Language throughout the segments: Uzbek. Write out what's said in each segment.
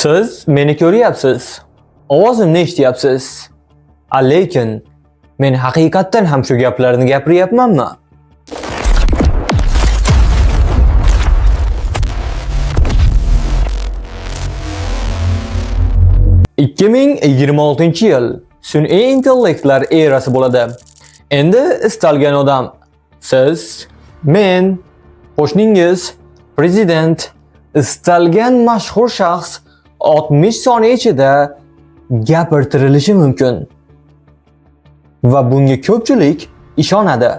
Siz meni ko'ryapsiz. Ovozimni eshityapsiz. Lekin men haqiqatan ham shu gaplarni gapiryapmanmi? ...2026-yil sun'iy intellektlar erasi bo'ladi. Endi istalgan odam, siz, men, qo'shningiz, prezident, istalgan mashhur shaxs 60 soniya ichida gapirtirilishi mumkin. Va bunga ko'pchilik ishonadi.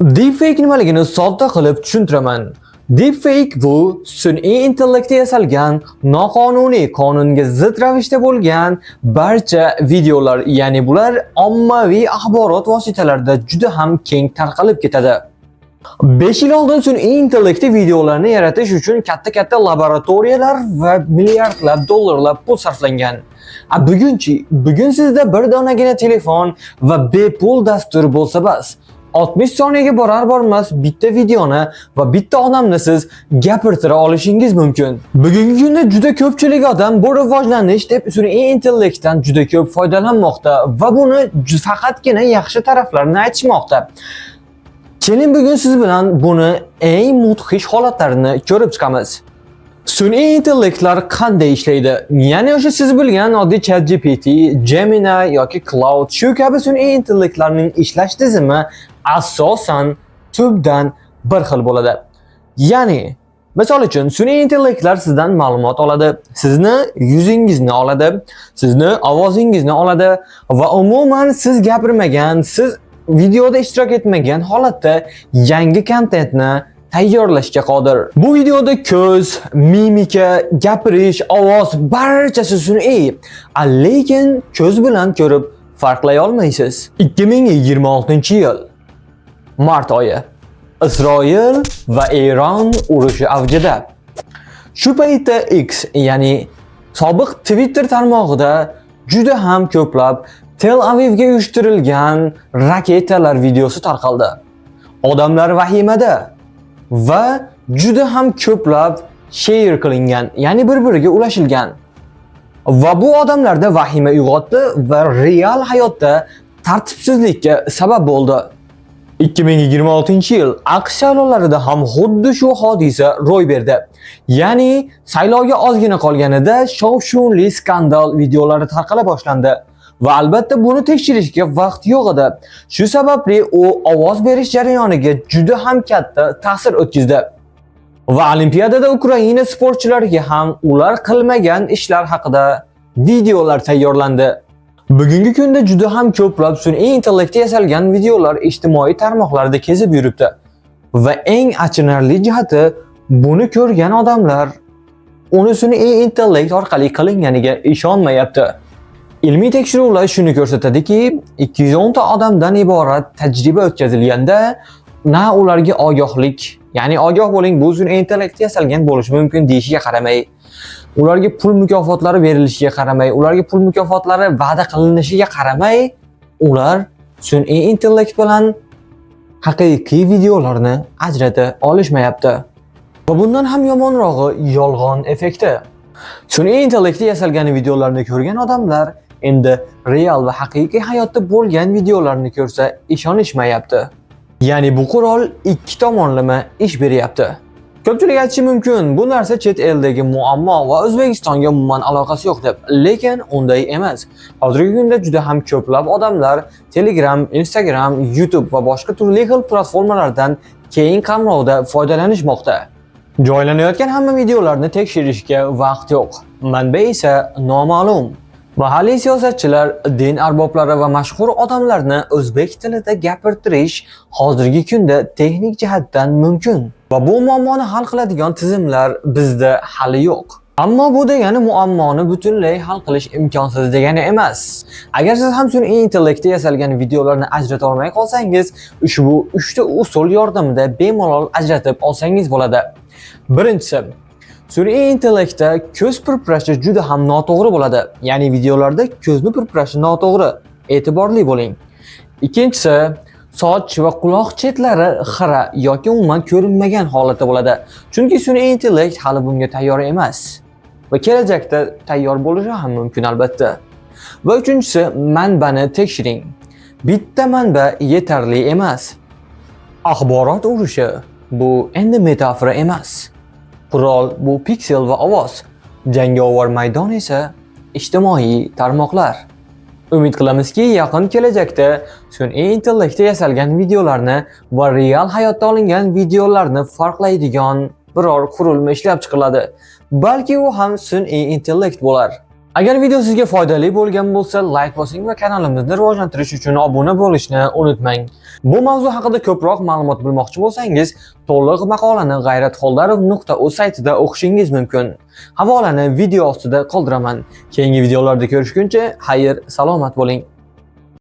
Deepfake nimaligini sodda qilib tushuntiraman. Deepfake bu sun'iy intellektga yasalgan, noqonuniy, qonunga zid ravishda bo'lgan barcha videolar, ya'ni bular ommaviy axborot vositalarida juda ham keng tarqalib ketadi. 5 yil oldin sun'iy intellektli videolarni yaratish uchun katta laboratoriyalar va milliardlab dollarlar pul sarflangan. Bugun sizda bir donagina telefon va bepul dastur bo'lsa bas, 60 soniyaga bormas bitta videoni va bitta odamni siz gapirtira olishingiz mumkin. Bugungi kunda juda ko'pchilik odam bu rivojlanish deb sun'iy intellektdan juda ko'p foydalanmoqda va buni faqatgina yaxshi taraflarini aytishmoqda. Keling bugun siz bilan buni eng mudhish holatlarini ko'rib chiqamiz. Sun'iy intellektlar qanday ishlaydi? Ya'ni o'sha siz bilgan oddiy ChatGPT, Gemini yoki Cloud shu kabi sun'iy intellektlarning ishlash tizimi asosan tubdan bir xil bo'ladi. Ya'ni misol uchun sun'iy intellektlar sizdan ma'lumot oladi, sizni yuzingizni oladi, sizni ovozingizni oladi va umuman siz gapirmagan, siz videoda ishtirok etmagan holatda yangi kontentni tayyorlashga qodir. Bu videoda ko'z, mimika, gapirish, ovoz barchasi sun'iy. Lekin ko'z bilan ko'rib farqlay olmaysiz. 2026-yil mart oyi. Isroil va Eron urushi avjida. Shu paytda X, ya'ni sobiq Twitter tarmog'ida juda ham ko'plab Tel Avivga uyushtirilgan raketalar videosi tarqaldi. Odamlar vahimada va juda ham ko'plab share qilingan, ya'ni bir-biriga ulashilgan. Va bu odamlarda vahima uyg'otdi va real hayotda tartibsizlikka sabab bo'ldi. 2026-yil AQSh saylovlarida ham xuddi shu hodisa ro'y berdi. Ya'ni saylovga ozgina qolganida shov-shuvli skandal videolari tarqala boshlandi. Va albatta buni tekshirishga vaqt yo'q edi. Shu sababli u ovoz berish jarayoniga juda ham katta ta'sir o'tkazdi. Va Olimpiadada Ukraina sportchilariga ham ular qilmagan ishlar haqida videolar tayyorlandi. Bugungi kunda juda ham ko'plab sun'iy intellektga yasalgan videolar ijtimoiy tarmoqlarda kezib yuribdi. Va eng achinarli jihati, buni ko'rgan odamlar uni sun'iy intellekt orqali qilinganiga ishonmayapti. Ilmiy tekshiruvlar shuni ko'rsatadiki, 210 ta odamdan iborat tajriba o'tkazilganda, na ularga ogohlik, ya'ni ogoh bo'ling, bu sun'iy intellektga yasalgan bo'lishi mumkin deyishiga qaramay, ularga pul mukofotlari berilishiga qaramay, ularga pul mukofotlari va'da qilinishiga qaramay, ular sun'iy intellekt bilan haqiqiy videolarni ajrata olishmayapti. Va bundan ham yomonrog'i yolg'on effekti. Sun'iy intellektga yasalgan videolarni ko'rgan odamlar endi real va haqiqiy hayotda bo'lgan videolarni ko'rsa ishonishmayapti. Ya'ni bu qurol ikki tomonlama ish beryapti. Ko'pchilik aytishi mumkin, bu narsa chet eldagi muammo va O'zbekistonga umuman aloqasi yo'q deb. Lekin unday emas. Hozirgi kunda juda ham ko'plab odamlar Telegram, Instagram, YouTube va boshqa turli xil platformalardan keng qamrovda foydalanishmoqda. Joylanayotgan hamma videolarni tekshirishga vaqt yo'q. Manba esa noma'lum. Mahalliy siyosatchilar, din arboblari va mashhur odamlarni o'zbek tilida gapirtirish hozirgi kunda texnik jihatdan mumkin. Va bu muammoni hal qiladigan tizimlar bizda hali yo'q. Ammo bu degani muammoni butunlay hal qilish imkonsiz degani emas. Agar siz ham sun'iy intellektga yasalgan videolarni ajrata olmay qolsangiz, ushbu 3 ta usul yordamida bemalol ajratib olsangiz bo'ladi. Birinchisi, sun'iy intellektda ko'z pirpirashi juda ham noto'g'ri bo'ladi. Ya'ni videolarda ko'zni pirpirashi noto'g'ri. E'tiborli bo'ling. Ikkinchisi, soch va quloq chetlari xira yoki umuman ko'rinmagan holatda bo'ladi. Chunki sun'iy intellekt hali bunga tayyor emas. va kelajakda tayyor bo'lishi ham mumkin albatta. Va uchinchisi, manbani tekshiring. Bitta manba yetarli emas. Axborot urushi bu endi metafora emas. Qurol bu piksel va ovoz. Jangovar maydon esa ijtimoiy tarmoqlar. Umid qilamizki, yaqin kelajakda sun'iy intellektda yasalgan videolarni va real hayotda olingan videolarni farqlaydigan biror qurilma ishlab chiqiladi. Balki u ham sun'iy intellekt bo'lar. Agar video sizga foydali bo'lgan bo'lsa, like bosing va kanalimizni rivojlantirish uchun obuna bo'lishni unutmang. Bu mavzu haqida ko'proq ma'lumot bilmoqchi bo'lsangiz, to'liq maqolani g'ayratxoldarov.uz saytida o'qishingiz mumkin. Havolani video ostida qoldiraman. Keyingi videolarda ko'rishguncha, xayr, salomat bo'ling.